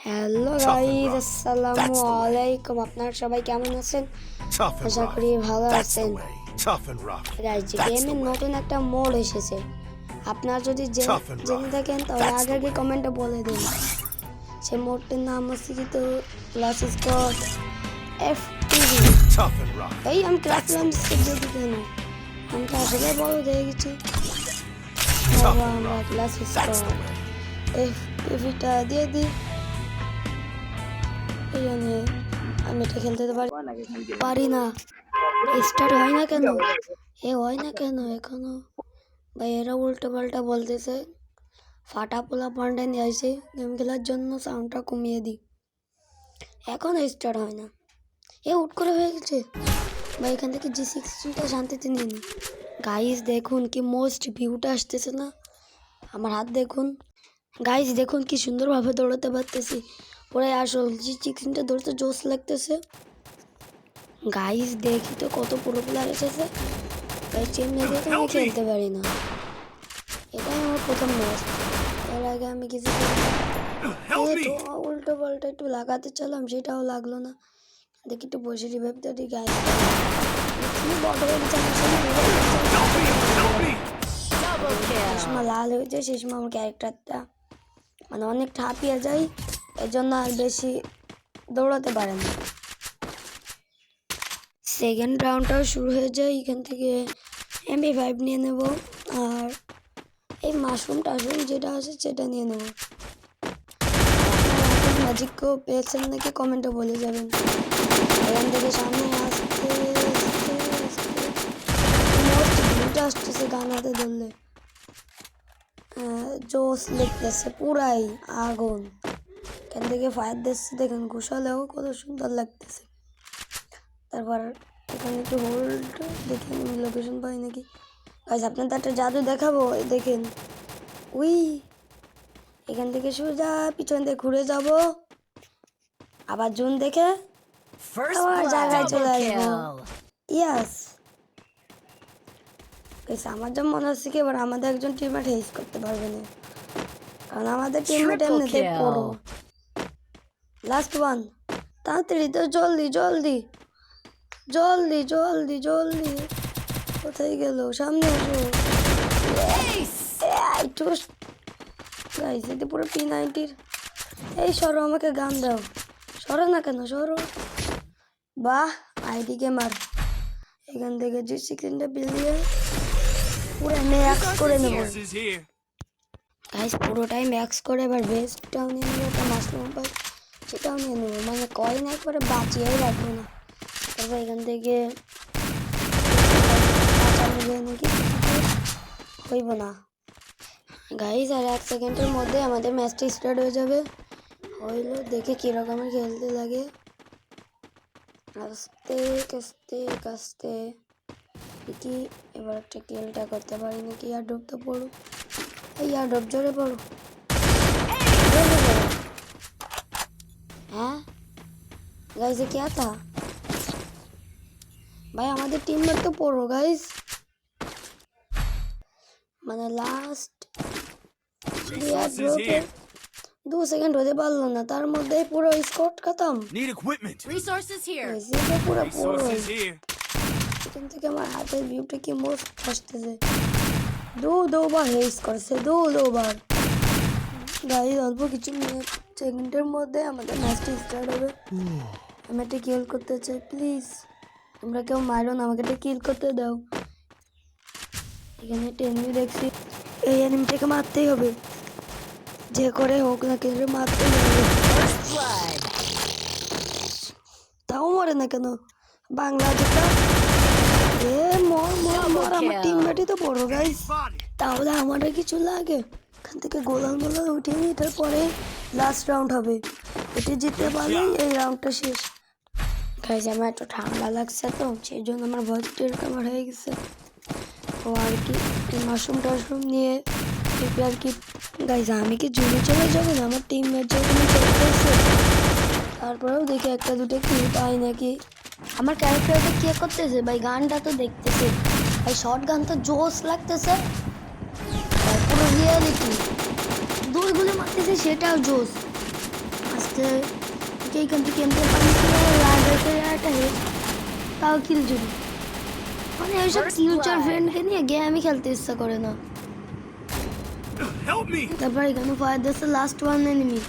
Hello Tough and guys, rough. আসসালামু That's the way. আলাইকুম। আপনারা সবাই কেমন আছেন? Tough and Asha rough. করি ভালো That's the আছেন। way. Tough and rough. Guys, That's the গেমে way. নতুন একটা মোড এসেছে। আপনারা যদি Tough and জেনে rough. থাকেন তাহলে That's আগে the আগে way. কমেন্টে বলে দিন। সেই মোডটির নাম হচ্ছে কিন্তু class squad FTV। Tough and rough. এই আমি ক্লাস That's the নাম way. যদি কেন আমি তো আসলে বড় হয়ে গেছি। Tough বাবা, and আমরা rough. Class That's the squad way. FTVটা দিয়ে দিই। এই জন্য আমি এটা খেলতে পারি না। স্টার্ট হয় না কেন? হয় না কেন এখনো? ভাই এরা উল্টো পাল্টা বলতেছে। ফাটা পোলা পান্ডে নিয়ে আসে গেম খেলার জন্য, সাউন্ডটা কমিয়ে দিই। এখনো স্টার্ট হয় না। উট করে হয়ে গেছে। ভাই এখান থেকে G16টা শান্তিতে নিয়ে নি। গাইস দেখুন কি মোস্ট ভিউটা আসতেছে না? আমার হাত দেখুন। গাইস দেখুন কি সুন্দরভাবে দৌড়াতে পারতেছি। পুরাই আসল G16টা দৌড়তে জোশ লাগতেছে। গাইস দেখি তো কত পুরো প্লেয়ার এসেছে। গাইস চেন না দিয়ে তো আমি খেলতে পারি না। এটাই আমার প্রথম ম্যাচ। এর আগে আমি কিছু Help me. উল্টো পাল্টা একটু লাগাতে চালাম, সেটাও লাগলো না। দেখি একটু বসে রিভাইভ দিয়ে গাইস Help me. শেষমা লাল হয়ে যায়, শেষমা আমার ক্যারেক্টারটা মানে অনেকটা হাঁপিয়ে যায়, এর জন্য আর বেশি দৌড়াতে পারে না। সেকেন্ড রাউন্ডটাও শুরু হয়ে যায়। এখান থেকে MP5 নিয়ে নেব, আর এই মাশরুম টাশরুম যেটা আছে সেটা নিয়ে নেব। ম্যাজিকও পেয়েছেন নাকি কমেন্টে বলে যাবেন। এখান থেকে সামনে আসতে মোস্ট ভিউটা আসতেছে গান হাতে ধরলে। জোস লিখতেছে পুরাই আগুন। এখান থেকে ফায়ার দিচ্ছে দেখেন, ঘুষালেও কত সুন্দর লাগতেছে। তারপর এখানে একটু হোল্ড দেখেন আমি লোকেশন পাই নাকি। গাইস আপনাদের একটা জাদু দেখাবো, দেখেন উই এখান থেকে সোজা পিছন দিয়ে ঘুরে যাব, আবার জুন দেখে আবার জায়গায় চলে আসবো। ইয়াস গাইস, আমার যা মনে হচ্ছে কি এবার আমাদের একজন টিমমেট হেস করতে পারবে না, কারণ আমাদের টিমমেট এমনিতে পড়ো। লাস্ট ওয়ান, তাড়াতাড়ি তো, জলদি জলদি জলদি জলদি জলদি। কোথায় গেল? সামনে আসো। গাইস এটা পুরো P90-র। এই সরো, আমাকে গান দাও। সরো না কেন, সরো। বাহ, আইডি গেমার। এখান থেকে G16টা বিলিয়ে পুরো ম্যাক্স করে নেব। Forces here. গাইস পুরোটাই ম্যাক্স করে এবার বেস্টটাও নিয়ে নেবো, একটা মাশরুম পাই সেটাও নিয়ে নেবো, মানে কয়েন একবারে বাঁচিয়েই রাখবো না। তারপর এখান থেকে নাকি হইব না। গাইস আর 1 সেকেন্ডের মধ্যে আমাদের ম্যাচটা স্টার্ট হয়ে যাবে। হইলো, দেখে কীরকমের খেলতে লাগে। আস্তে কাস্তে কাস্তে দেখি এবার একটা কিলটা করতে পারি নাকি। আর ডুব তো পড়ো, এই আর ডুব জোরে পড়ো। হ্যাঁ গাইস এ क्या था ভাই? আমাদের টিমমেট তো পড়ো গাইস, মানে লাস্ট Resources here. 2 সেকেন্ড হতে পারলো না, তার মধ্যে পুরো স্কোর খতম। Need equipment. Resources here. এটা পুরো পুরো Resources here. এখান থেকে আমার হাতের ভিউটা কি মোস্ট আসতেছে। দুবার হেস করছে, দুবার। গাইস অল্প কিছু সেকেন্ডের মধ্যে আমাদের ম্যাচটা স্টার্ট হবে। আমি একটা কিল করতে চাই, প্লিজ তোমরা কেউ মারো না, আমাকে একটা কিল করতে দাও। এখানে একটা এনিমি দেখছি, এই এনিমিটাকে মারতেই হবে, যে করে হোক না কেন মারতেই হবে। তাও মরে না কেন? বাংলা যেটা মর মর মর, আমার টিমমেটই তো বড় গাইস। তাহলে আমারও কিছু লাগে? এখান থেকে গোলাল মোলাল উঠে নি, এটার পরে লাস্ট রাউন্ড হবে। এটা জিততে পারলেই এই রাউন্ডটা শেষ। গাইস আমার একটু ঠান্ডা লাগছে তো সেই জন্য আমার ভয়েসটা এরকম হয়ে গেছে। ও আর কি মাশরুম টাশরুম নিয়ে আর কি। গাইস আমি কি জুড়ে চলে যাবো না? আমার টিমমেট যখন চলতেছে তারপরেও দেখি একটা দুটো কিল পাই নাকি। আমার ক্যারেক্টারটা কে করতেছে ভাই? গানটা তো দেখতেছে ভাই, শর্ট গান তো জোস লাগতেছে, পুরো রিয়ালিটি। দুই গুলি মারতেছে সেটাও জোস। আস্তে যে এইখান থেকে এমপি পানি একটা হেড তাও কিল চুরি মানে ওইসব ফিউচার ফ্রেন্ডকে নিয়ে গেমই খেলতে ইচ্ছা করে না। Help me! তারপর এখানে ফায়ার দিচ্ছে লাস্ট ওয়ান এনিমি,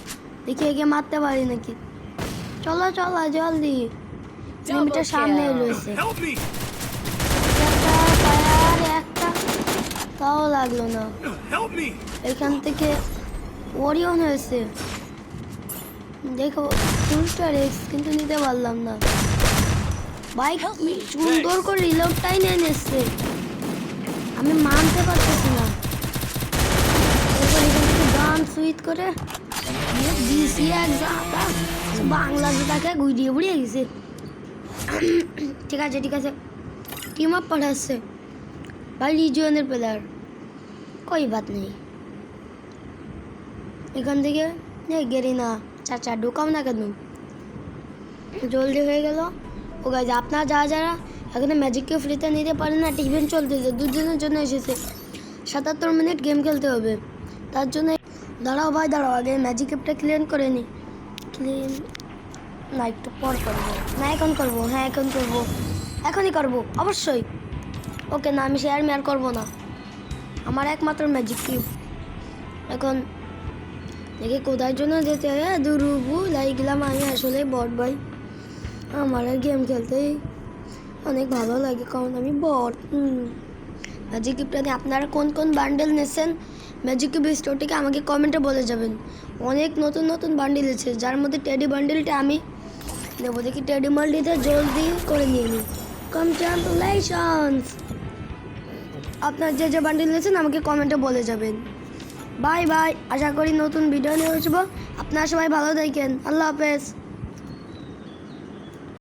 দেখি একে মারতে পারি নাকি। চলো চলো জলদি, এনিমিটা সামনে রয়েছে। Help me! একটা ফায়ার একটা তাও লাগলো না। Help me! এখান থেকে ওরিয়ন হয়েছে, দেখো ফুলস্টার এক্স কিন্তু নিতে পারলাম না। বাইক সুন্দর করে রিলোডটাই নিয়ে নিচ্ছে, আমি মানতে পারতেছি না। এরপর এখান থেকে গান সুইচ করে দিয়েছি এক জাতা, বাংলাদেশটাকে গুড়িয়ে বুড়িয়ে গেছে। ঠিক আছে ঠিক আছে, টিম আপ পাঠাচ্ছে ভাই, লিজিয়নের প্লেয়ার, কই বাত নেই। এখান থেকে গেরি না চাচা ঢোকাও না কেন, জলদি হয়ে গেল। ও গাইজ আপনারা যারা যারা এখানে ম্যাজিককে ফ্রিতে নিতে পারেন না, ইভেন্ট চলতেছে, 2 দিনের জন্য এসেছে, 77 মিনিট গেম খেলতে হবে। তার জন্য দাঁড়াও ভাই দাঁড়াও, আগে ম্যাজিক অ্যাপটা ক্লিয়ার করে নিই। ক্লিন না একটু পর করবো না, এখন করবো, হ্যাঁ এখন করবো, এখনই করবো অবশ্যই। ওকে না আমি শেয়ার মেয়ার করবো না, আমার একমাত্র ম্যাজিক কিউব। এখন দেখি কোথায় জন্য যেতে হয়, দুরুবু লাইগলাম আমি আসলে বট ভাই, আমার আর গেম খেলতেই অনেক ভালো লাগে কারণ আমি বট। ম্যাজিক কিউবটা নিয়ে আপনারা কোন কোন বান্ডেল নিয়েছেন ম্যাজিক কিউব স্টোরটিকে আমাকে কমেন্টে বলে যাবেন। অনেক নতুন নতুন বান্ডেল আছে, যার মধ্যে টেডি বান্ডেলটা আমি নেবো, দেখি টেডি বান্ডেলটা জলদি করে নিয়ে নিই। কংগ্রাচুলেশনস, আপনার যে যে বান্ডেল নিয়েছেন আমাকে কমেন্টে বলে যাবেন। বাই বাই, আশা করি নতুন ভিডিও নিয়ে আসবো। আপনারা সবাই ভালো থাকেন, আল্লাহ হাফেজ।